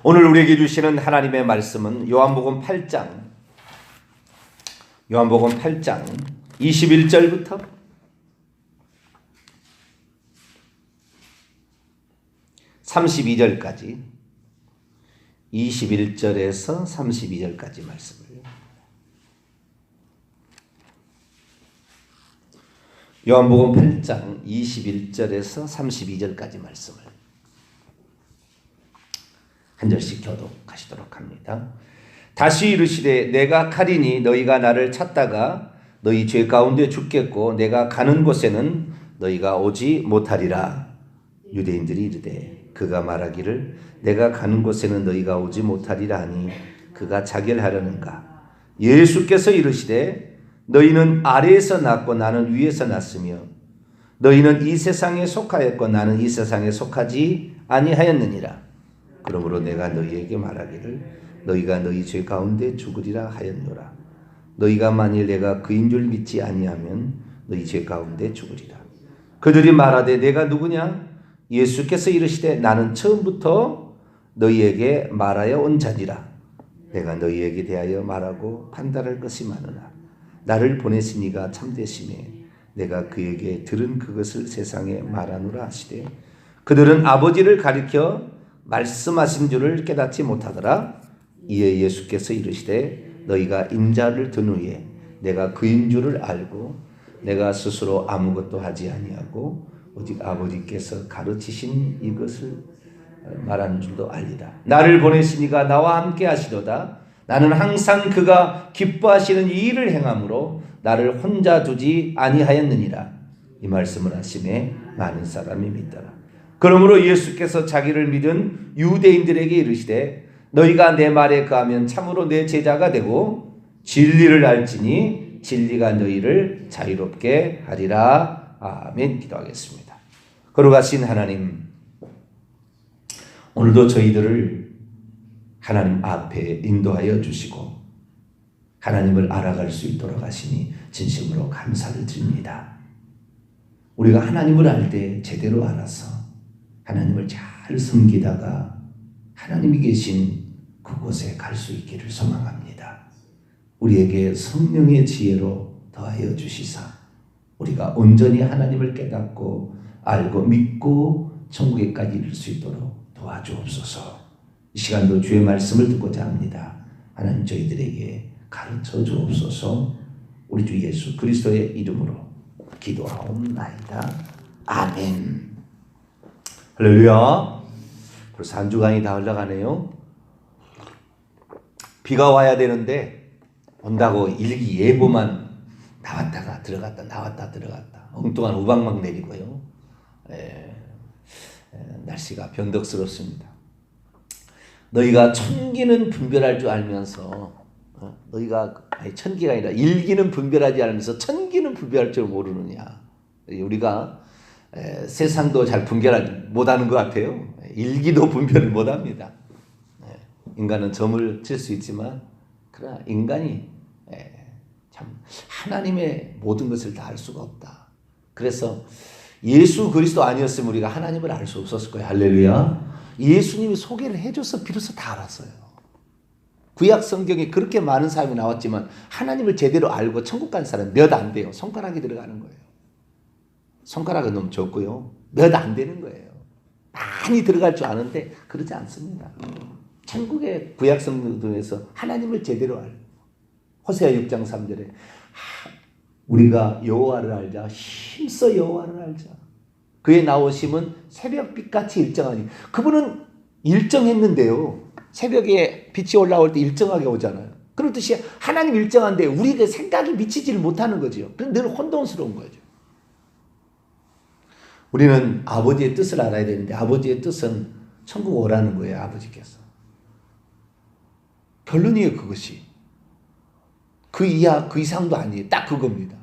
오늘 우리에게 주시는 하나님의 말씀은 요한복음 8장 21절부터 32절까지 21절에서 32절까지 말씀을 요한복음 8장 21절에서 32절까지 말씀을 한 절씩 교독하시도록 합니다. 다시 이르시되 내가 칼이니 너희가 나를 찾다가 너희 죄 가운데 죽겠고 내가 가는 곳에는 너희가 오지 못하리라. 유대인들이 이르되 그가 말하기를 내가 가는 곳에는 너희가 오지 못하리라 하니 그가 자결하려는가. 예수께서 이르시되 너희는 아래에서 났고 나는 위에서 났으며 너희는 이 세상에 속하였고 나는 이 세상에 속하지 아니하였느니라. 그러므로 내가 너희에게 말하기를 너희가 너희 죄 가운데 죽으리라 하였노라. 너희가 만일 내가 그인 줄 믿지 아니하면 너희 죄 가운데 죽으리라. 그들이 말하되 내가 누구냐? 예수께서 이르시되 나는 처음부터 너희에게 말하여 온 자니라. 내가 너희에게 대하여 말하고 판단할 것이 많으나 나를 보내신 이가 참되시매 내가 그에게 들은 그것을 세상에 말하노라 하시되 그들은 아버지를 가리켜 말씀하신 줄을 깨닫지 못하더라. 이에 예수께서 이르시되 너희가 인자를 든 후에 내가 그인 줄을 알고 내가 스스로 아무것도 하지 아니하고 오직 아버지께서 가르치신 이것을 말하는 줄도 알리라. 나를 보내신 이가 나와 함께 하시도다. 나는 항상 그가 기뻐하시는 이 일을 행함으로 나를 혼자 두지 아니하였느니라. 이 말씀을 하심에 많은 사람이 믿더라. 그러므로 예수께서 자기를 믿은 유대인들에게 이르시되 너희가 내 말에 거하면 참으로 내 제자가 되고 진리를 알지니 진리가 너희를 자유롭게 하리라. 아멘. 기도하겠습니다. 거룩하신 하나님, 오늘도 저희들을 하나님 앞에 인도하여 주시고 하나님을 알아갈 수 있도록 하시니 진심으로 감사를 드립니다. 우리가 하나님을 알 때 제대로 알아서 하나님을 잘 섬기다가 하나님이 계신 그곳에 갈 수 있기를 소망합니다. 우리에게 성령의 지혜로 더하여 주시사 우리가 온전히 하나님을 깨닫고 알고 믿고 천국에까지 이를 수 있도록 도와주옵소서. 이 시간도 주의 말씀을 듣고자 합니다. 하나님 저희들에게 가르쳐 주옵소서. 우리 주 예수 그리스도의 이름으로 기도하옵나이다. 아멘. 할렐루야. 벌써 한 주간이 다 흘러가네요. 비가 와야 되는데 온다고 일기예보만 나왔다가 들어갔다 나왔다 들어갔다 엉뚱한 우박막 내리고요. 날씨가 변덕스럽습니다. 너희가 천기는 분별할 줄 알면서 천기가 아니라 일기는 분별하지 않으면서 천기는 분별할 줄 모르느냐. 우리가 세상도 잘 분별 못하는 것 같아요. 일기도 분별을 못합니다. 인간은 점을 칠 수 있지만 그러나 인간이 참 하나님의 모든 것을 다 알 수가 없다. 그래서 예수 그리스도 아니었으면 우리가 하나님을 알 수 없었을 거예요. 할렐루야. 예수님이 소개를 해줘서 비로소 다 알았어요. 구약 성경에 그렇게 많은 사람이 나왔지만 하나님을 제대로 알고 천국 간 사람 몇 안 돼요. 손가락이 들어가는 거예요. 손가락은 너무 적고요. 몇 안 되는 거예요. 많이 들어갈 줄 아는데 그러지 않습니다. 천국의 구약 성경에서 하나님을 제대로 알고 호세아 6장 3절에 우리가 여호와를 알자. 힘써 여호와를 알자. 그의 나오심은 새벽빛같이 일정하니. 그분은 일정했는데요. 새벽에 빛이 올라올 때 일정하게 오잖아요. 그렇듯이 하나님 일정한데 우리가 생각이 미치지를 못하는 거죠. 늘 혼돈스러운 거죠. 우리는 아버지의 뜻을 알아야 되는데 아버지의 뜻은 천국 오라는 거예요. 아버지께서. 결론이에요. 그것이. 그 이하 그 이상도 아니에요. 딱 그겁니다.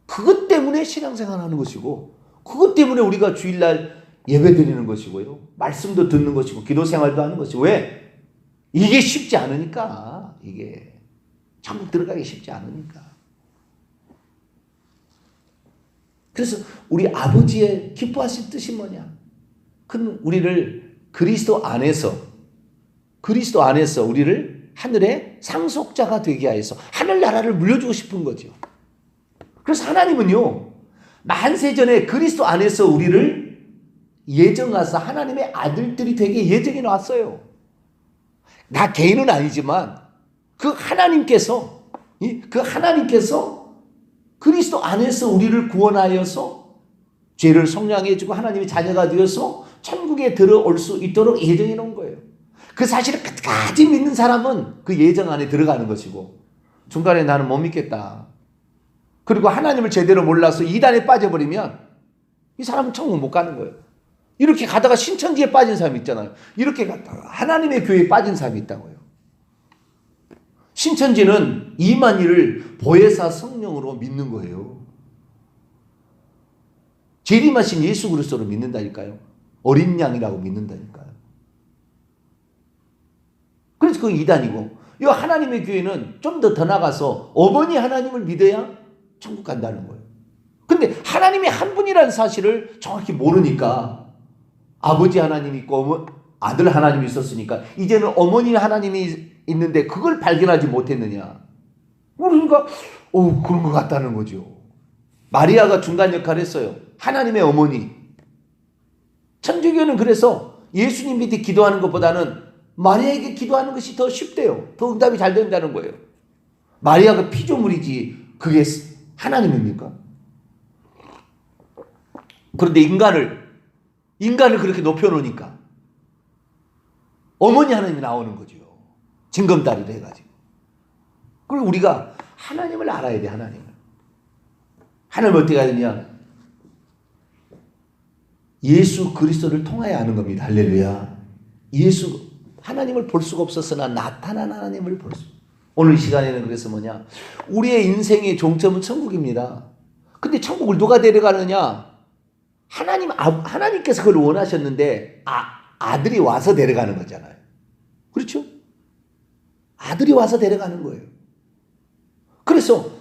그것 때문에 신앙생활 하는 것이고 그것 때문에 우리가 주일날 예배 드리는 것이고요. 말씀도 듣는 것이고 기도 생활도 하는 것이고. 왜? 이게 쉽지 않으니까. 이게 천국 들어가기 쉽지 않으니까. 그래서 우리 아버지의 기뻐하신 뜻이 뭐냐? 그는 우리를 그리스도 안에서 그리스도 안에서 우리를 하늘의 상속자가 되게 하여서 하늘나라를 물려주고 싶은 거죠. 그래서 하나님은요, 만세전에 그리스도 안에서 우리를 예정하사 하나님의 아들들이 되게 예정해 놨어요. 나 개인은 아니지만 그 하나님께서 그리스도 안에서 우리를 구원하여서 죄를 속량해 주고 하나님의 자녀가 되어서 천국에 들어올 수 있도록 예정해 놓은 거예요. 그 사실을 끝까지 믿는 사람은 그 예정 안에 들어가는 것이고, 중간에 나는 못 믿겠다, 그리고 하나님을 제대로 몰라서 이단에 빠져버리면 이 사람은 천국 못 가는 거예요. 이렇게 가다가 신천지에 빠진 사람이 있잖아요. 이렇게 가다가 하나님의 교회에 빠진 사람이 있다고요. 신천지는 이만희를 보혜사 성령으로 믿는 거예요. 재림하신 예수 그리스도로 믿는다니까요. 어린 양이라고 믿는다니까요. 그래서 그건 이단이고, 이 하나님의 교회는 좀 더 나가서 어머니 하나님을 믿어야 천국 간다는 거예요. 근데 하나님이 한 분이라는 사실을 정확히 모르니까, 아버지 하나님이 있고 아들 하나님이 있었으니까 이제는 어머니 하나님이 있는데 그걸 발견하지 못했느냐. 그러니까 그런 것 같다는 거죠. 마리아가 중간 역할을 했어요. 하나님의 어머니. 천주교는 그래서 예수님 밑에 기도하는 것보다는 마리아에게 기도하는 것이 더 쉽대요. 더 응답이 잘 된다는 거예요. 마리아가 피조물이지 그게 하나님입니까? 그런데 인간을 그렇게 높여놓으니까 어머니 하나님이 나오는 거죠. 징검다리를 해가지고. 그리고 우리가 하나님을 알아야 돼. 하나님을 어떻게 하느냐? 예수 그리스도를 통하여 아는 겁니다. 할렐루야. 하나님을 볼 수가 없었으나 나타난 하나님을 볼 수. 오늘 이 시간에는 그래서 뭐냐? 우리의 인생의 종점은 천국입니다. 근데 천국을 누가 데려가느냐? 하나님께서 그걸 원하셨는데 아들이 와서 데려가는 거잖아요. 그렇죠? 아들이 와서 데려가는 거예요. 그래서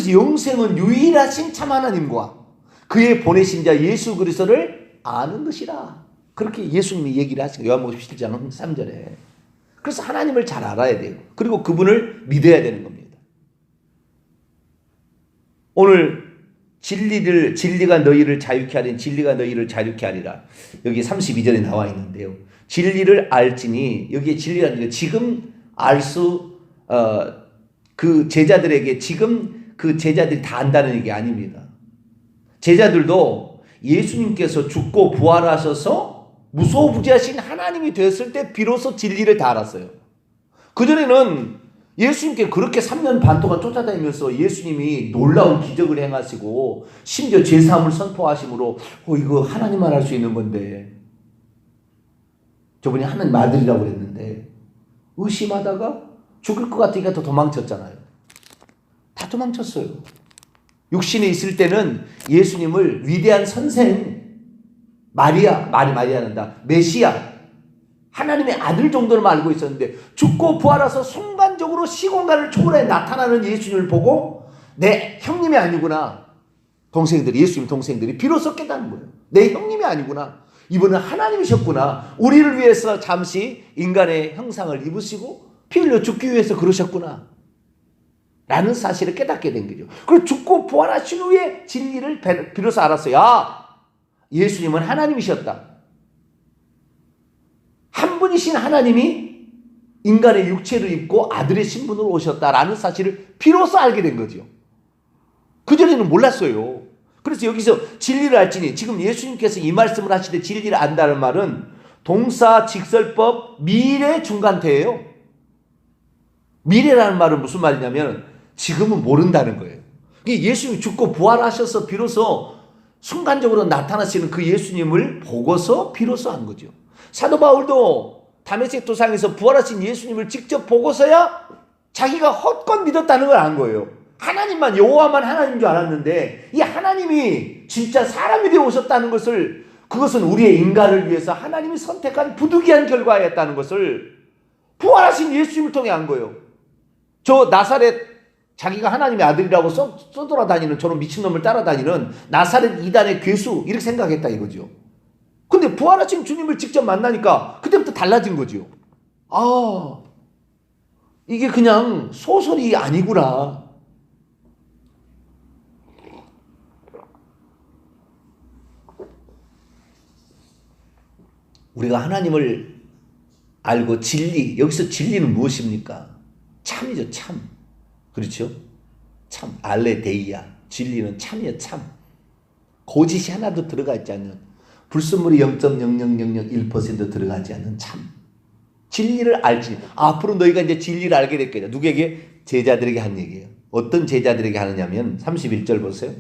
영생은 유일하신 참 하나님과 그의 보내신 자 예수 그리스도를 아는 것이라. 그렇게 예수님이 얘기를 하시고 요한복음 17장 3절에. 그래서 하나님을 잘 알아야 돼요. 그리고 그분을 믿어야 되는 겁니다. 오늘 진리가 너희를 자유케 하리니 진리가 너희를 자유케 하리라. 여기 32절에 나와 있는데요. 진리를 알지니, 여기에 진리라는 게 지금 그 제자들에게 지금 그 제자들이 다 안다는 얘기 아닙니다. 제자들도 예수님께서 죽고 부활하셔서 무소부지하신 하나님이 되었을 때 비로소 진리를 다 알았어요. 그전에는 예수님께 그렇게 3년 반 동안 쫓아다니면서 예수님이 놀라운 기적을 행하시고 심지어 죄사함을 선포하심으로 이거 하나님만 할 수 있는 건데, 저분이 하나님 아들이라고 그랬는데 의심하다가 죽을 것 같으니까 더 도망쳤잖아요. 다 도망쳤어요. 육신에 있을 때는 예수님을 위대한 선생, 마리아란다, 메시아, 하나님의 아들 정도로만 알고 있었는데 죽고 부활해서 순간적으로 시공간을 초월해 나타나는 예수님을 보고 내 형님이 아니구나. 예수님 동생들이 비로소 깨닫는 거예요. 내 형님이 아니구나. 이분은 하나님이셨구나. 우리를 위해서 잠시 인간의 형상을 입으시고 피 흘려 죽기 위해서 그러셨구나. 라는 사실을 깨닫게 된 거죠. 그리고 죽고 부활하신 후에 진리를 비로소 알았어요. 예수님은 하나님이셨다. 한 분이신 하나님이 인간의 육체를 입고 아들의 신분으로 오셨다라는 사실을 비로소 알게 된 거죠. 그전에는 몰랐어요. 그래서 여기서 진리를 알지니, 지금 예수님께서 이 말씀을 하시되 진리를 안다는 말은 동사 직설법 미래 중간태예요. 미래라는 말은 무슨 말이냐면 지금은 모른다는 거예요. 예수님이 죽고 부활하셔서 비로소 순간적으로 나타나시는 그 예수님을 보고서 비로소 한 거죠. 사도 바울도 다메섹 도상에서 부활하신 예수님을 직접 보고서야 자기가 헛것 믿었다는 걸 안 거예요. 하나님만, 여호와만 하나님인 줄 알았는데 이 하나님이 진짜 사람이 되어 오셨다는 것을, 그것은 우리의 인간을 위해서 하나님이 선택한 부득이한 결과였다는 것을 부활하신 예수님을 통해 안 거예요. 저 나사렛, 자기가 하나님의 아들이라고 써돌아다니는 저런 미친놈을 따라다니는 나사렛 이단의 괴수, 이렇게 생각했다 이거죠. 근데 부활하신 주님을 직접 만나니까 그때부터 달라진 거죠. 아, 이게 그냥 소설이 아니구나. 우리가 하나님을 알고 진리, 여기서 진리는 무엇입니까? 참이죠, 참. 그렇죠? 참, 알레데이아. 진리는 참이에요, 참. 거짓이 하나도 들어가 있지 않는, 불순물이 0.00001% 들어가지 않는 참. 진리를 알지. 앞으로 너희가 이제 진리를 알게 될 거다. 누구에게? 제자들에게 한 얘기예요. 어떤 제자들에게 하느냐면 31절 보세요.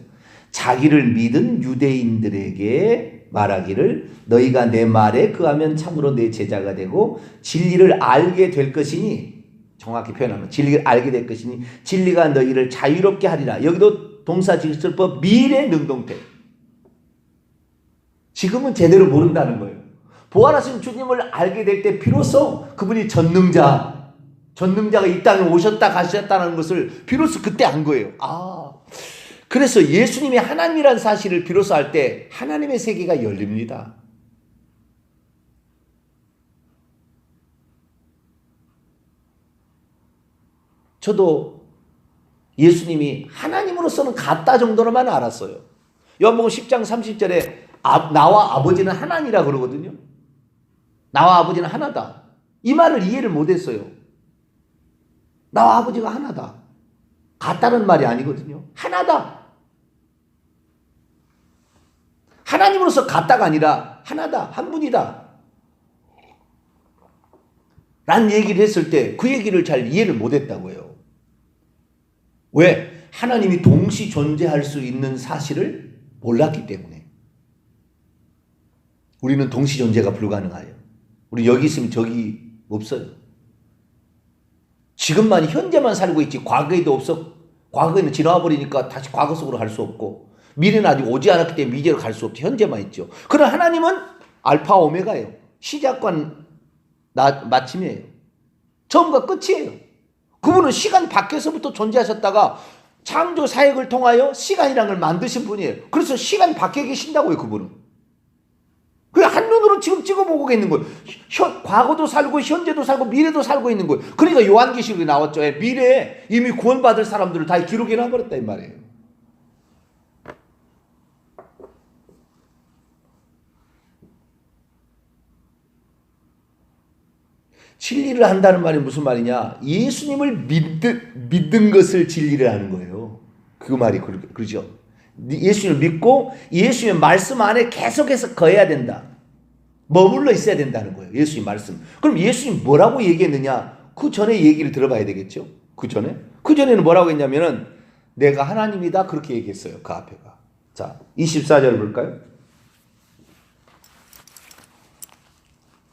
자기를 믿은 유대인들에게 말하기를 너희가 내 말에 그하면 참으로 내 제자가 되고 진리를 알게 될 것이니, 정확히 표현하면 진리를 알게 될 것이니 진리가 너희를 자유롭게 하리라. 여기도 동사지시설법 미래 능동태. 지금은 제대로 모른다는 거예요. 부활하신 주님을 알게 될 때 비로소 그분이 전능자가 이 땅에 오셨다 가셨다는 것을 비로소 그때 안 거예요. 그래서 예수님이 하나님이라는 사실을 비로소 알 때 하나님의 세계가 열립니다. 저도 예수님이 하나님으로서는 같다 정도로만 알았어요. 요한복음 10장 30절에 나와 아버지는 하나니라 그러거든요. 나와 아버지는 하나다. 이 말을 이해를 못했어요. 나와 아버지가 하나다. 같다는 말이 아니거든요. 하나다. 하나님으로서 같다가 아니라 하나다. 한 분이다. 라는 얘기를 했을 때 그 얘기를 잘 이해를 못했다고요. 왜? 하나님이 동시 존재할 수 있는 사실을 몰랐기 때문에. 우리는 동시 존재가 불가능해요. 우리 여기 있으면 저기 없어요. 지금만 현재만 살고 있지 과거에도 없어. 과거에는 지나와 버리니까 다시 과거 속으로 갈 수 없고 미래는 아직 오지 않았기 때문에 미래로 갈 수 없죠. 현재만 있죠. 그러나 하나님은 알파 오메가예요. 시작과 마침이에요. 처음과 끝이에요. 그분은 시간 밖에서부터 존재하셨다가 창조 사역을 통하여 시간이라는 걸 만드신 분이에요. 그래서 시간 밖에 계신다고요. 그분은. 그 한눈으로 지금 찍어보고 있는 거예요. 과거도 살고 현재도 살고 미래도 살고 있는 거예요. 그러니까 요한계시록에 나왔죠. 미래에 이미 구원받을 사람들을 다 기록해 놔버렸다 이 말이에요. 진리를 한다는 말이 무슨 말이냐? 예수님을 믿는 것을 진리를 하는 거예요. 그 말이 그러죠. 예수님을 믿고 예수님의 말씀 안에 계속해서 거해야 된다. 머물러 있어야 된다는 거예요. 예수님 말씀. 그럼 예수님 뭐라고 얘기했느냐? 그 전에 얘기를 들어봐야 되겠죠. 그 전에는 뭐라고 했냐면은 내가 하나님이다 그렇게 얘기했어요. 그 앞에가. 자, 24절 볼까요?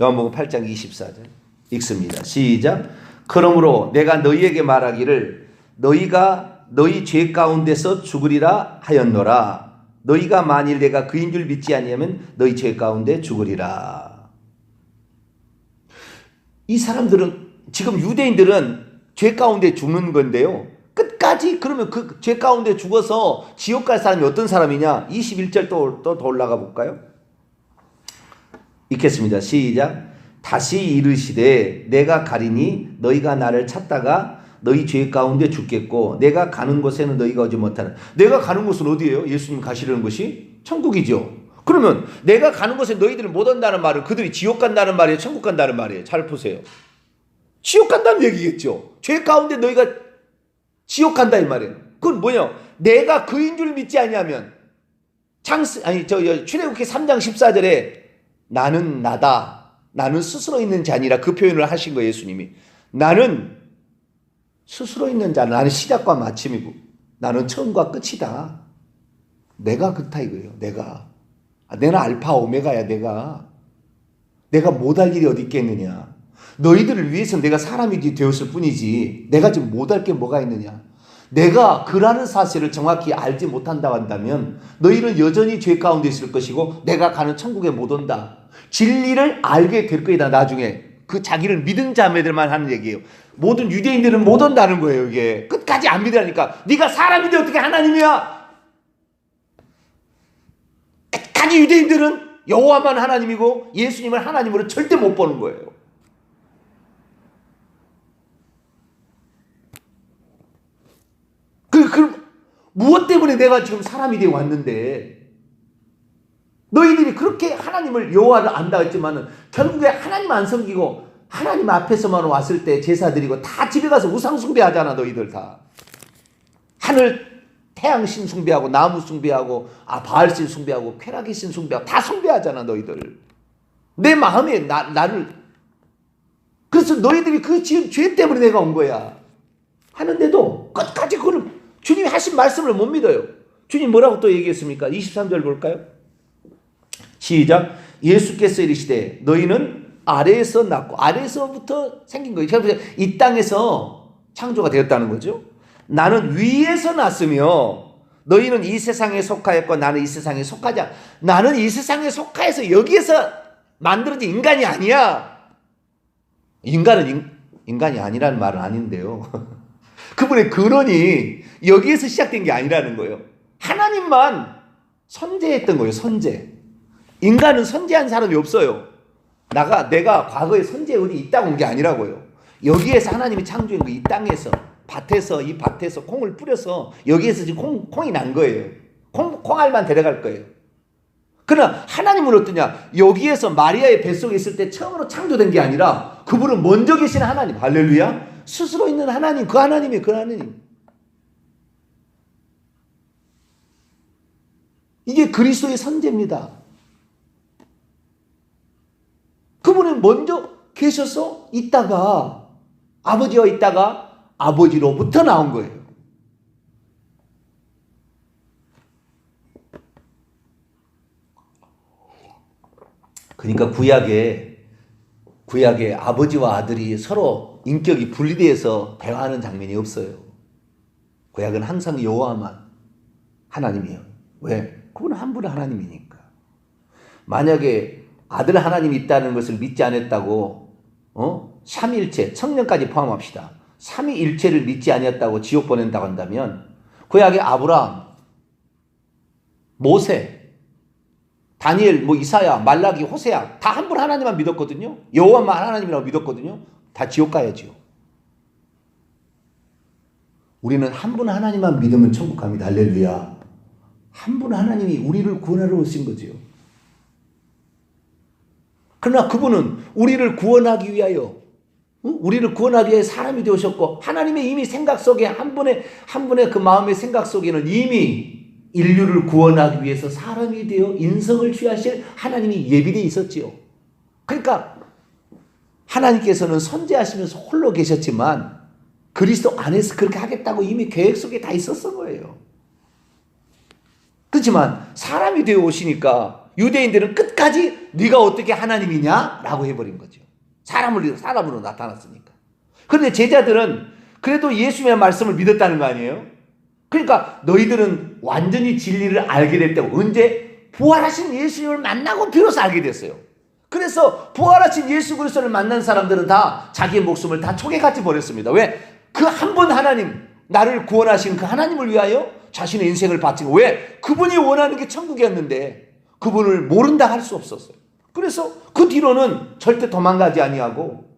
요한복음 8장 24절 읽습니다. 시작. 그러므로 내가 너희에게 말하기를 너희가 너희 죄 가운데서 죽으리라 하였노라. 너희가 만일 내가 그인 줄 믿지 아니하면 너희 죄 가운데 죽으리라. 이 사람들은 지금 유대인들은 죄 가운데 죽는 건데요. 끝까지 그러면 그 죄 가운데 죽어서 지옥 갈 사람이 어떤 사람이냐? 21절 또 올라가 볼까요? 읽겠습니다. 시작. 다시 이르시되 내가 가리니 너희가 나를 찾다가 너희 죄 가운데 죽겠고 내가 가는 곳에는 너희가 오지 못하는. 내가 가는 곳은 어디예요? 예수님 가시려는 곳이 천국이죠. 그러면 내가 가는 곳에 너희들은 못 온다는 말은 그들이 지옥 간다는 말이에요? 천국 간다는 말이에요? 잘 보세요. 지옥 간다는 얘기겠죠. 죄 가운데 너희가 지옥 간다 이 말이에요. 그건 뭐냐? 내가 그인 줄 믿지 아니하면 출애굽기 3장 14절에 나는 나다. 나는 스스로 있는 자 아니라 그 표현을 하신 거예요. 예수님이. 나는 스스로 있는 자. 나는 시작과 마침이고 나는 처음과 끝이다. 내가 그렇다 이거예요. 내가. 내는 알파 오메가야. 내가 못할 일이 어디 있겠느냐. 너희들을 위해서 내가 사람이 되었을 뿐이지 내가 지금 못할 게 뭐가 있느냐. 내가 그라는 사실을 정확히 알지 못한다고 한다면 너희는 여전히 죄 가운데 있을 것이고 내가 가는 천국에 못 온다. 진리를 알게 될 거이다. 나중에 그 자기를 믿은 자매들만 하는 얘기예요. 모든 유대인들은 못 온다는 거예요. 이게 끝까지 안 믿으라니까. 네가 사람인데 어떻게 하나님이야? 끝까지 유대인들은 여호와만 하나님이고 예수님을 하나님으로 절대 못 보는 거예요. 무엇 때문에 내가 지금 사람이 되어 왔는데, 너희들이 그렇게 하나님을 여호와를 안다 했지만은 결국에 하나님 안 섬기고 하나님 앞에서만 왔을 때 제사 드리고 다 집에 가서 우상 숭배하잖아. 너희들 다 하늘 태양신 숭배하고 나무 숭배하고 바알신 숭배하고 쾌락의 신 숭배하고 다 숭배하잖아. 너희들 내 마음에 나를. 그래서 너희들이 그 지은 죄 때문에 내가 온 거야 하는데도 끝까지 그걸 주님이 하신 말씀을 못 믿어요. 주님 뭐라고 또 얘기했습니까? 23절 볼까요? 시작. 예수께서 이르시되 너희는 아래에서 났고, 아래에서부터 생긴 거예요. 이 땅에서 창조가 되었다는 거죠. 나는 위에서 났으며 너희는 이 세상에 속하였고 나는 이 세상에 속하지 않아. 나는 이 세상에 속하여서 여기에서 만들어진 인간이 아니야. 인간은 인간이 아니라는 말은 아닌데요. 그분의 근원이 여기에서 시작된 게 아니라는 거예요. 하나님만 선재했던 거예요. 선재. 인간은 선재한 사람이 없어요. 내가 과거에 선재 어디 있다고 온 게 아니라고요. 여기에서 하나님이 창조한 거, 이 땅에서 밭에서, 이 밭에서 콩을 뿌려서 여기에서 지금 콩이 난 거예요. 콩알만 데려갈 거예요. 그러나 하나님은 어떠냐? 여기에서 마리아의 뱃속에 있을 때 처음으로 창조된 게 아니라 그분은 먼저 계신 하나님. 할렐루야. 스스로 있는 하나님, 그 하나님이 그 하나님. 이게 그리스도의 선제입니다. 그분은 먼저 계셔서 있다가 아버지와 있다가 아버지로부터 나온 거예요. 그러니까 구약에 아버지와 아들이 서로 인격이 분리되어서 대화하는 장면이 없어요. 구약은 항상 여호와만 하나님이에요. 왜? 그분은 한 분의 하나님이니까. 만약에 아들 하나님이 있다는 것을 믿지 않았다고 삼위일체, 성령까지 포함합시다. 삼위일체를 믿지 않았다고 지옥 보낸다고 한다면 구약의 아브라함, 모세, 다니엘, 이사야, 말라기, 호세야 다 한 분 하나님만 믿었거든요. 여호와만 하나님이라고 믿었거든요. 다 지옥 가야지요. 우리는 한 분 하나님만 믿으면 천국 갑니다. 할렐루야. 한 분 하나님이 우리를 구원하러 오신 거지요. 그러나 그분은 우리를 구원하기 위하여 사람이 되오셨고, 하나님의 이미 생각 속에 한 분의 그 마음의 생각 속에는 이미 인류를 구원하기 위해서 사람이 되어 인성을 취하실 하나님이 예비되어 있었지요. 그러니까 하나님께서는 선제하시면서 홀로 계셨지만 그리스도 안에서 그렇게 하겠다고 이미 계획 속에 다 있었던 거예요. 그렇지만 사람이 되어 오시니까 유대인들은 끝까지 네가 어떻게 하나님이냐? 라고 해버린 거죠. 사람으로 나타났으니까. 그런데 제자들은 그래도 예수님의 말씀을 믿었다는 거 아니에요? 그러니까 너희들은 완전히 진리를 알게 될 때고, 언제? 부활하신 예수님을 만나고 비로소 알게 됐어요. 그래서 부활하신 예수 그리스도를 만난 사람들은 다 자기의 목숨을 다 촉에같이 버렸습니다. 왜? 그 한 분 하나님, 나를 구원하신 그 하나님을 위하여 자신의 인생을 바치고, 왜? 그분이 원하는 게 천국이었는데 그분을 모른다 할 수 없었어요. 그래서 그 뒤로는 절대 도망가지 아니하고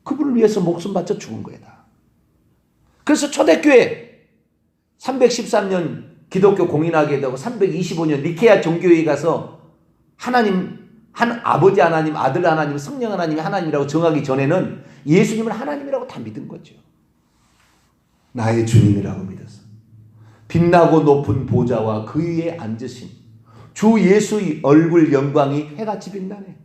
그분을 위해서 목숨 바쳐 죽은 거예요. 그래서 초대교회 313년 기독교 공인하게 되고 325년 니케아 종교회에 가서 아버지 하나님, 아들 하나님, 성령 하나님이 하나님이라고 정하기 전에는 예수님을 하나님이라고 다 믿은 거죠. 나의 주님이라고 믿었어. 빛나고 높은 보좌와 그 위에 앉으신 주 예수의 얼굴 영광이 해같이 빛나네.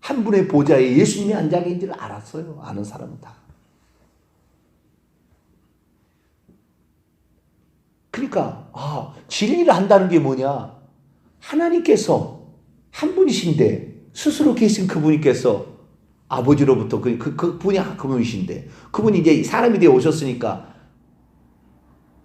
한 분의 보좌에 예수님이 앉아 계신 줄 알았어요. 아는 사람은 다. 그러니까 진리를 한다는 게 뭐냐? 하나님께서 한 분이신데, 스스로 계신 그분께서 아버지로부터 그분이 그분이신데, 그분이 이제 사람이 되어 오셨으니까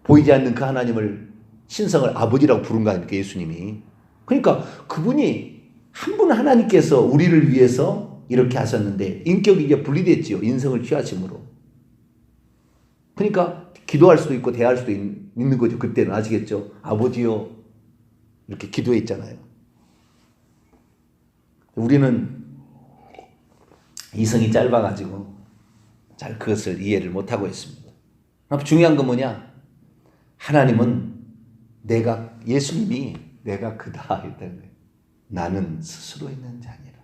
보이지 않는 그 하나님을, 신성을 아버지라고 부른 거 아닙니까? 예수님이. 그러니까 그분이 한 분 하나님께서 우리를 위해서 이렇게 하셨는데 인격이 이제 분리됐지요. 인성을 취하심으로. 그러니까 기도할 수도 있고 대할 수도 있는 거죠. 그때는. 아시겠죠? 아버지요 이렇게 기도했잖아요. 우리는 이성이 짧아가지고 잘 그것을 이해를 못하고 있습니다. 중요한 건 뭐냐? 하나님은 예수님이 내가 그다 했다는 거예요. 나는 스스로 있는 자니라.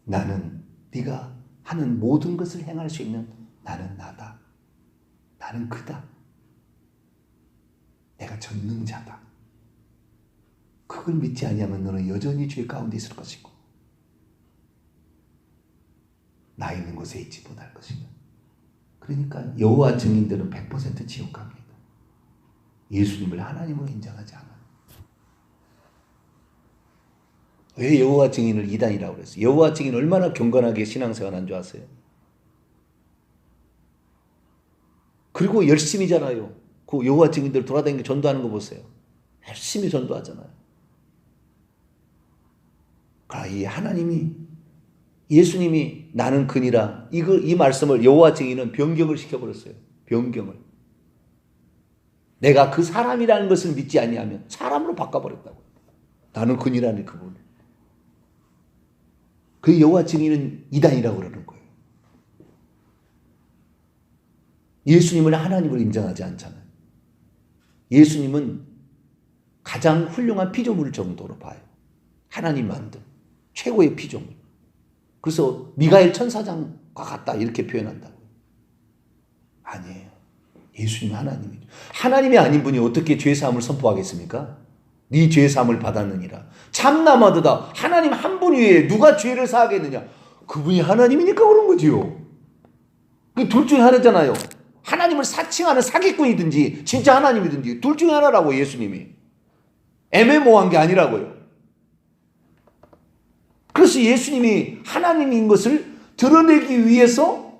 나는 네가 하는 모든 것을 행할 수 있는 나는 나다. 나는 그다. 내가 전능자다. 그걸 믿지 아니하면 너는 여전히 죄 가운데 있을 것이고 나 있는 곳에 있지 못할 것이다. 그러니까 여호와 증인들은 100% 지옥 갑니다. 예수님을 하나님으로 인정하지 않아요. 왜 여호와 증인을 이단이라고 그랬어요? 여호와 증인 얼마나 경건하게 신앙생활한 줄 아세요? 그리고 열심히잖아요. 그 여호와 증인들 돌아다니는 전도하는 거 보세요. 열심히 전도하잖아요. 이 하나님이 예수님이 나는 그니라 이 말씀을 여호와 증인은 변경을 시켜버렸어요. 변경을. 내가 그 사람이라는 것을 믿지 아니하면 사람으로 바꿔버렸다고. 나는 그니라는 그분. 그 여호와 증인은 이단이라고 그러는 거예요. 예수님을 하나님으로 인정하지 않잖아요. 예수님은 가장 훌륭한 피조물 정도로 봐요. 하나님 만든 최고의 피조물. 그래서 미가엘 천사장과 같다 이렇게 표현한다고요. 아니에요. 예수님은 하나님이죠. 하나님이 아닌 분이 어떻게 죄사함을 선포하겠습니까? 네 죄사함을 받았느니라. 참나마도다. 하나님 한 분 위에 누가 죄를 사하겠느냐. 그분이 하나님이니까 그런 거지요. 둘 중에 하나잖아요. 하나님을 사칭하는 사기꾼이든지 진짜 하나님이든지 둘 중에 하나라고. 예수님이 애매모호한 게 아니라고요. 그래서 예수님이 하나님인 것을 드러내기 위해서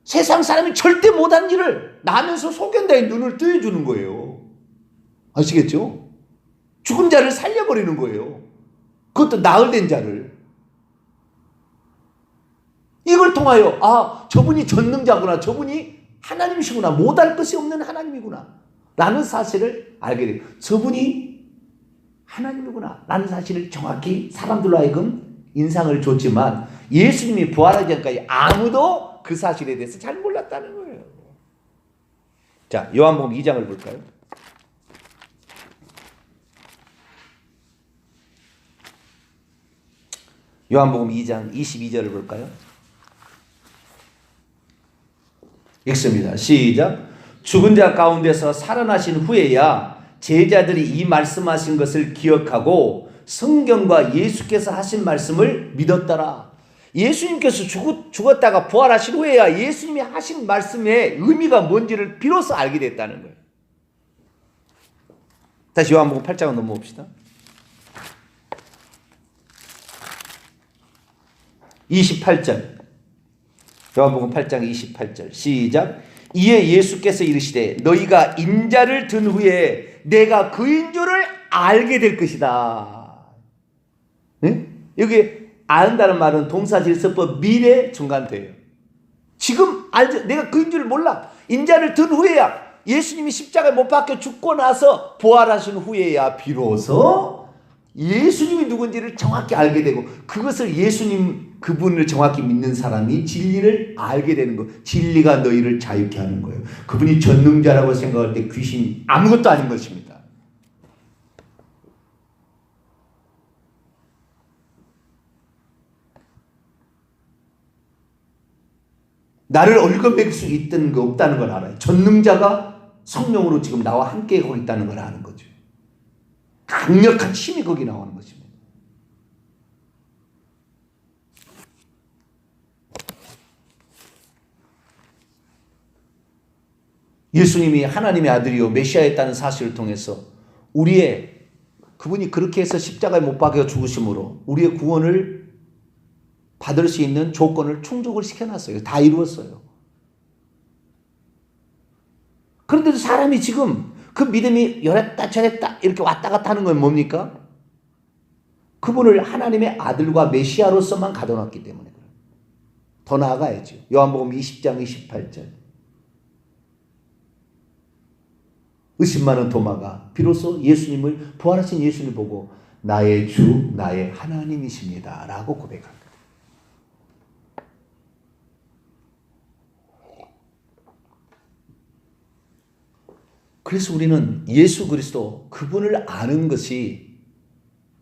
세상 사람이 절대 못한 일을 나면서 소견자의 눈을 뜨여주는 거예요. 아시겠죠? 죽은 자를 살려버리는 거예요. 그것도 나흘된 자를. 이걸 통하여 저분이 전능자구나. 저분이 하나님이시구나. 못할 것이 없는 하나님이구나. 라는 사실을 알게 돼요. 저분이 하나님이구나. 라는 사실을 정확히 사람들로 하여금 인상을 줬지만 예수님이 부활하기 전까지 아무도 그 사실에 대해서 잘 몰랐다는 거예요. 자, 요한복음 2장을 볼까요? 요한복음 2장 22절을 볼까요? 읽습니다. 시작. 죽은 자 가운데서 살아나신 후에야 제자들이 이 말씀하신 것을 기억하고 성경과 예수께서 하신 말씀을 믿었더라. 예수님께서 죽었다가 부활하신 후에야 예수님이 하신 말씀의 의미가 뭔지를 비로소 알게 됐다는 거예요. 다시 요한복음 8장을 넘어봅시다. 28절. 요한복음 8장 28절. 시작. 이에 예수께서 이르시되 너희가 인자를 든 후에 내가 그인 줄을 알게 될 것이다. 응? 여기 안다는 말은 동사질서법 미래 중간태예요. 지금 알죠? 내가 그인 줄을 몰라. 인자를 든 후에야, 예수님이 십자가에 못 박혀 죽고 나서 부활하신 후에야 비로소 예수님이 누군지를 정확히 알게 되고, 그것을 예수님 그분을 정확히 믿는 사람이 진리를 알게 되는 거. 진리가 너희를 자유케 하는 거예요. 그분이 전능자라고 생각할 때 귀신이 아무것도 아닌 것입니다. 나를 얽어맬 수 있던 거 없다는 걸 알아요. 전능자가 성령으로 지금 나와 함께 하고 있다는 걸 아는 거죠. 강력한 힘이 거기 나오는 것입니다. 예수님이 하나님의 아들이요 메시아였다는 사실을 통해서 그분이 그렇게 해서 십자가에 못 박혀 죽으심으로 우리의 구원을 받을 수 있는 조건을 충족을 시켜놨어요. 다 이루었어요. 그런데도 사람이 지금 그 믿음이 요랬다 저랬다 이렇게 왔다 갔다 하는 건 뭡니까? 그분을 하나님의 아들과 메시아로서만 가둬놨기 때문에 그래요. 더 나아가야죠. 요한복음 20장 28절. 의심 많은 도마가 비로소 예수님을, 부활하신 예수님을 보고 나의 주 나의 하나님이십니다 라고 고백합니다. 그래서 우리는 예수 그리스도 그분을 아는 것이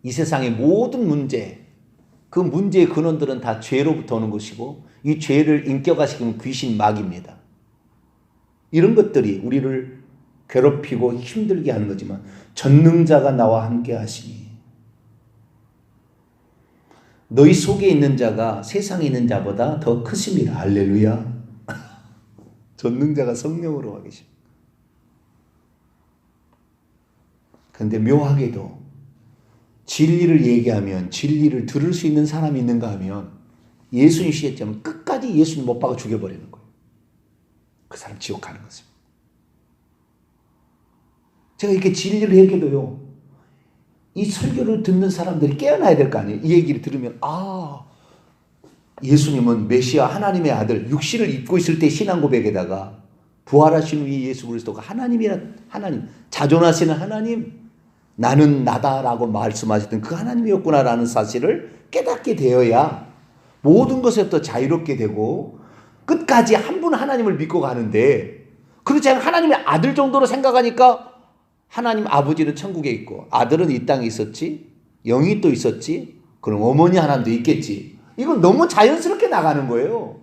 이 세상의 모든 문제, 그 문제의 근원들은 다 죄로부터 오는 것이고 이 죄를 인격화시키면 귀신 마귀입니다. 이런 것들이 우리를 괴롭히고 힘들게 하는 거지만 전능자가 나와 함께 하시니 너희 속에 있는 자가 세상에 있는 자보다 더 크심이라. 할렐루야. 전능자가 성령으로 와 계십니다. 그런데 묘하게도 진리를 얘기하면 진리를 들을 수 있는 사람이 있는가 하면 예수님 시대처럼 끝까지 예수님 못 박아 죽여버리는 거예요. 그 사람 지옥 가는 것입니다. 제가 이렇게 진리를 얘기해도요, 이 설교를 듣는 사람들이 깨어나야 될 거 아니에요. 이 얘기를 들으면 예수님은 메시아 하나님의 아들 육신을 입고 있을 때 신앙 고백에다가 부활하신 이 예수 그리스도가 하나님이라, 하나님 자존하시는 하나님, 나는 나다라고 말씀하셨던 그 하나님이었구나라는 사실을 깨닫게 되어야 모든 것에부터 자유롭게 되고 끝까지 한 분 하나님을 믿고 가는데, 그렇지 않으면 하나님의 아들 정도로 생각하니까 하나님 아버지는 천국에 있고 아들은 이 땅에 있었지, 영이 또 있었지, 그럼 어머니 하나님도 있겠지. 이건 너무 자연스럽게 나가는 거예요.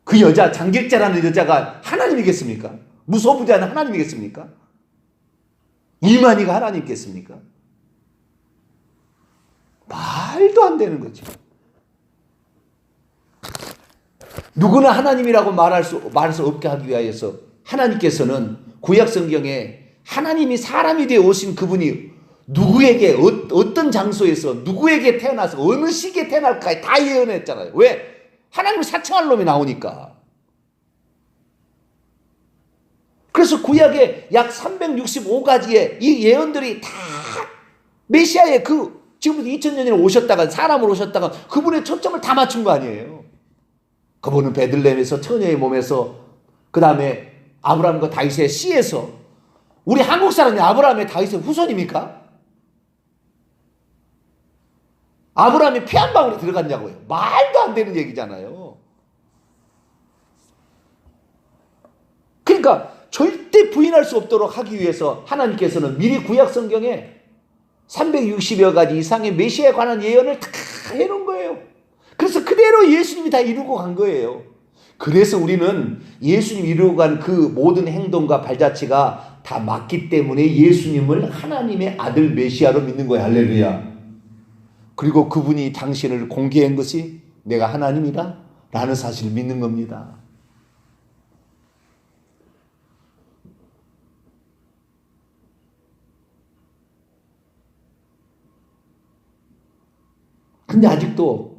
그 여자, 장길자라는 여자가 하나님이겠습니까? 무소부자는 하나님이겠습니까? 이만희가 하나님이겠습니까? 말도 안 되는 거죠. 누구나 하나님이라고 말할 수 없게 하기 위하여서 하나님께서는 구약 성경에 하나님이 사람이 되어 오신 그분이 누구에게 어떤 장소에서 누구에게 태어나서 어느 시기에 태어날까 다 예언했잖아요. 왜? 하나님을 사칭할 놈이 나오니까. 그래서 구약에 약 365가지의 이 예언들이 다 메시아의 지금부터 2000년에 오셨다가 사람으로 오셨다가 그분의 초점을 다 맞춘 거 아니에요. 그분은 베들레헴에서 처녀의 몸에서, 그 다음에 아브라함과 다윗의 씨에서, 우리 한국 사람이 아브라함의 다윗의 후손입니까? 아브라함이 피 한 방울에 들어갔냐고요. 말도 안 되는 얘기잖아요. 그러니까 절대 부인할 수 없도록 하기 위해서 하나님께서는 미리 구약 성경에 360여 가지 이상의 메시아에 관한 예언을 다 해놓은 거예요. 그래서 그대로 예수님이 다 이루고 간 거예요. 그래서 우리는 예수님 이루고 간 그 모든 행동과 발자취가 다 맞기 때문에 예수님을 하나님의 아들 메시아로 믿는 거예요. 할렐루야. 그리고 그분이 당신을 공개한 것이 내가 하나님이다 라는 사실을 믿는 겁니다. 근데 아직도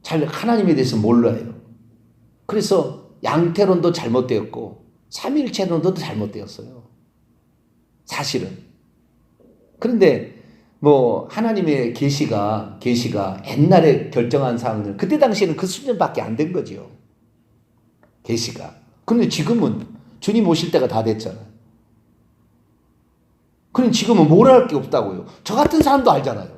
잘 하나님에 대해서 몰라요. 그래서 양태론도 잘못되었고 삼위일체론도 잘못되었어요. 사실은. 그런데 하나님의 계시가 옛날에 결정한 사항들, 그때 당시에는 그 수준밖에 안 된 거죠. 계시가. 그런데 지금은 주님 오실 때가 다 됐잖아요. 그럼 지금은 뭘 할 게 없다고요. 저 같은 사람도 알잖아요.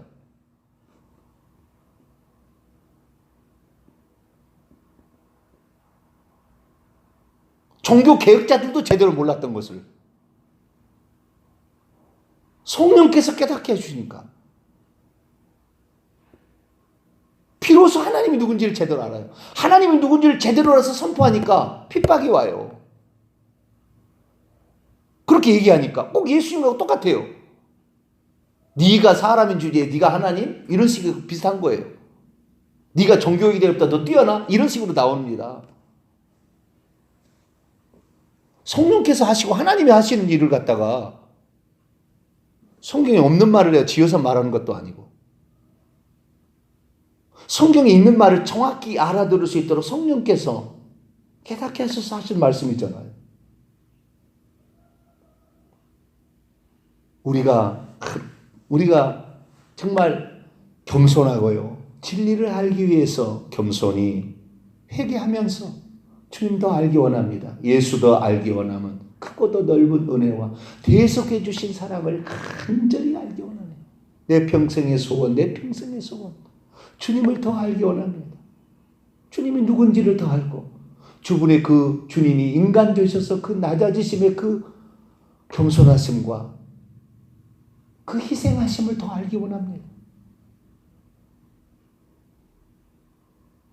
종교 개혁자들도 제대로 몰랐던 것을 성령께서 깨닫게 해주시니까 비로소 하나님이 누군지를 제대로 알아요. 하나님이 누군지를 제대로 알아서 선포하니까 핍박이 와요. 그렇게 얘기하니까 꼭 예수님하고 똑같아요. 네가 사람인 주제에 네가 하나님? 이런 식으로 비슷한 거예요. 네가 종교육이 되었다 너 뛰어나? 이런 식으로 나옵니다. 성령께서 하시고 하나님이 하시는 일을 갖다가 성경에 없는 말을 내가 지어서 말하는 것도 아니고, 성경에 있는 말을 정확히 알아들을 수 있도록 성령께서 깨닫게 하셔서 하신 말씀이잖아요. 우리가 정말 겸손하고요, 진리를 알기 위해서 겸손히 회개하면서 주님 더 알기 원합니다. 예수 더 알기 원하면 크고 더 넓은 은혜와 대속해 주신 사랑을 간절히 알기 원하네요. 내 평생의 소원, 내 평생의 소원. 주님을 더 알기 원합니다. 주님이 누군지를 더 알고 주분의 그 주님이 인간 되셔서 그 낮아지심의 그 겸손하심과 그 희생하심을 더 알기 원합니다.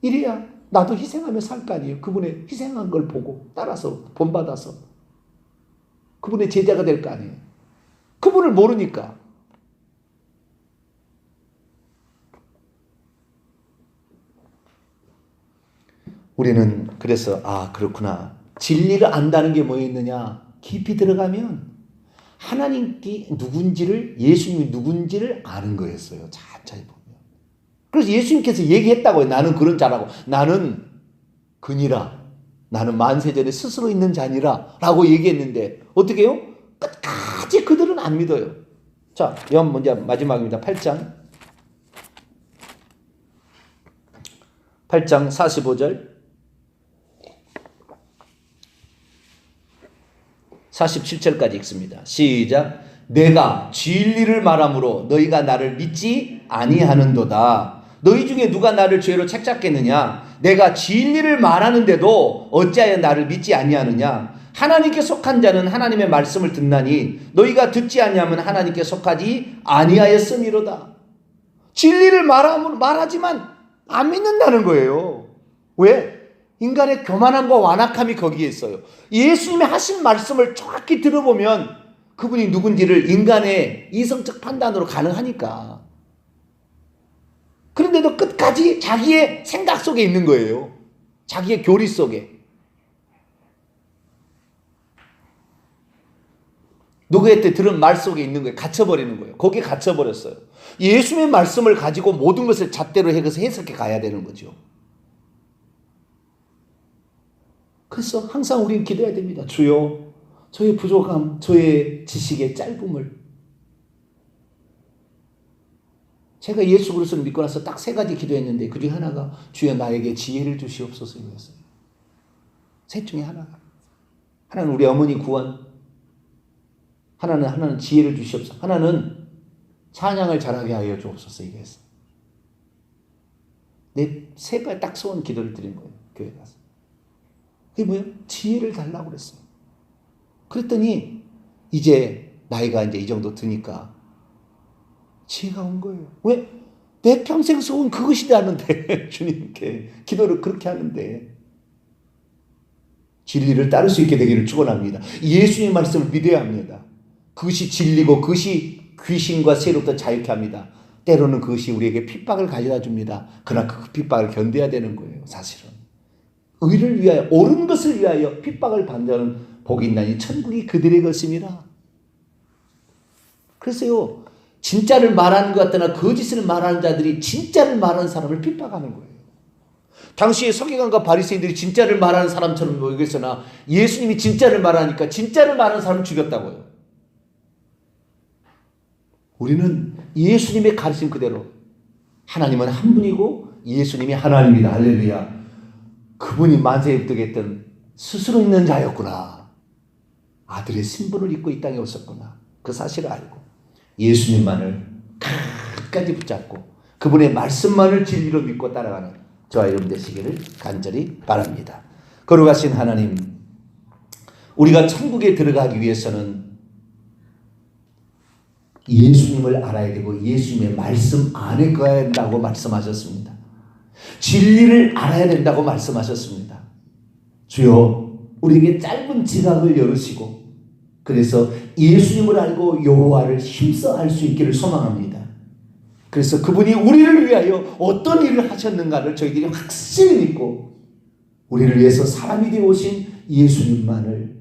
이래야 나도 희생하며 살 거 아니에요. 그분의 희생한 걸 보고 따라서 본받아서 그분의 제자가 될 거 아니에요. 그분을 모르니까. 우리는 그래서 그렇구나. 진리를 안다는 게 뭐였느냐. 깊이 들어가면 하나님께 누군지를, 예수님이 누군지를 아는 거였어요. 자세히 보면. 그래서 예수님께서 얘기했다고요. 나는 그런 자라고. 나는 그니라. 나는 만세전에 스스로 있는 자니라 라고 얘기했는데 어떻게 해요? 끝까지 그들은 안 믿어요. 자, 요한 먼저 마지막입니다. 8장 45절 47절까지 읽습니다. 시작. 내가 진리를 말함으로 너희가 나를 믿지 아니하는도다. 너희 중에 누가 나를 죄로 책잡겠느냐? 내가 진리를 말하는데도 어찌하여 나를 믿지 아니하느냐? 하나님께 속한 자는 하나님의 말씀을 듣나니 너희가 듣지 아니하면 하나님께 속하지 아니하였음이로다. 진리를 말하지만 안 믿는다는 거예요. 왜? 인간의 교만함과 완악함이 거기에 있어요. 예수님이 하신 말씀을 정확히 들어보면 그분이 누군지를 인간의 이성적 판단으로 가능하니까. 그런데도 끝까지 자기의 생각 속에 있는 거예요. 자기의 교리 속에. 누구의 때 들은 말 속에 있는 거예요. 갇혀버리는 거예요. 거기에 갇혀버렸어요. 예수님의 말씀을 가지고 모든 것을 잣대로 해석해 가야 되는 거죠. 그래서 항상 우리는 기도해야 됩니다. 주여, 저의 부족함, 저의 지식의 짧음을. 제가 예수 그리스도를 믿고 나서 딱 3가지 기도했는데 그 중에 하나가 주여 나에게 지혜를 주시옵소서 이거였어요. 셋 중에 하나가. 하나는 우리 어머니 구원, 하나는 지혜를 주시옵소서, 하나는 찬양을 잘하게 하여 주옵소서 이거였어요. 내 3가지 딱 소원 기도를 드린 거예요. 교회 가서. 그게 뭐예요? 지혜를 달라고 그랬어요. 그랬더니 이제 나이가 이제 이 정도 드니까 지혜가 온 거예요. 왜? 내 평생 소원 그것이 되는데 주님께 기도를 그렇게 하는데 진리를 따를 수 있게 되기를 축원합니다. 예수님의 말씀을 믿어야 합니다. 그것이 진리고 그것이 귀신과 세력도 자유케 합니다. 때로는 그것이 우리에게 핍박을 가져다 줍니다. 그러나 그 핍박을 견뎌야 되는 거예요. 사실은. 의를 위하여, 옳은 것을 위하여 핍박을 받는 복이 있나니 천국이 그들의 것입니다. 그래서요, 진짜를 말하는 것 같으나 거짓을 말하는 자들이 진짜를 말하는 사람을 핍박하는 거예요. 당시에 서기관과 바리새인들이 진짜를 말하는 사람처럼 보이겠으나 예수님이 진짜를 말하니까 진짜를 말하는 사람을 죽였다고요. 우리는 예수님의 가르침 그대로 하나님은 한 분이고 예수님이 하나님이다. 할렐루야. 그분이 만세입득했던 스스로 있는 자였구나. 아들의 신분을 입고 이 땅에 오셨구나. 그 사실을 알고 예수님만을 끝까지 붙잡고 그분의 말씀만을 진리로 믿고 따라가는 저와 여러분 되시기를 간절히 바랍니다. 거룩하신 하나님, 우리가 천국에 들어가기 위해서는 예수님을 알아야 되고 예수님의 말씀 안에 거해야 된다고 말씀하셨습니다. 진리를 알아야 된다고 말씀하셨습니다. 주여, 우리에게 짧은 지각을 열으시고 그래서 예수님을 알고 여호와를 힘써 알 수 있기를 소망합니다. 그래서 그분이 우리를 위하여 어떤 일을 하셨는가를 저희들이 확실히 믿고 우리를 위해서 사람이 되어 오신 예수님만을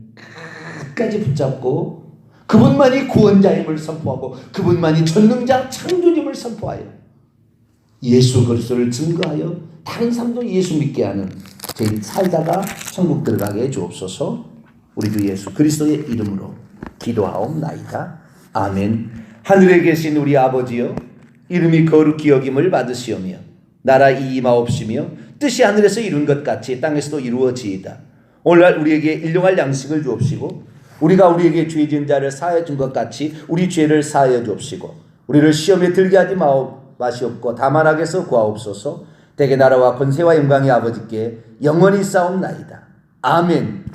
끝까지 붙잡고 그분만이 구원자임을 선포하고 그분만이 전능자 창조님을 선포하여 예수 그리스도를 증거하여 다른 사람도 예수 믿게 하는 저희 살다가 천국 들어가게 해 주옵소서. 우리 주 예수 그리스도의 이름으로 기도하옵나이다. 아멘. 하늘에 계신 우리 아버지여, 이름이 거룩히 여김을 받으시오며 나라 이임하옵시며 뜻이 하늘에서 이룬 것 같이 땅에서도 이루어지이다. 오늘날 우리에게 일용할 양식을 주옵시고 우리가 우리에게 죄 지은 자를 사하여 준 것 같이 우리 죄를 사하여 주옵시고 우리를 시험에 들게 하지 마시옵고 다만 악에서 구하옵소서. 대개 나라와 권세와 영광이 아버지께 영원히 싸움나이다. 아멘.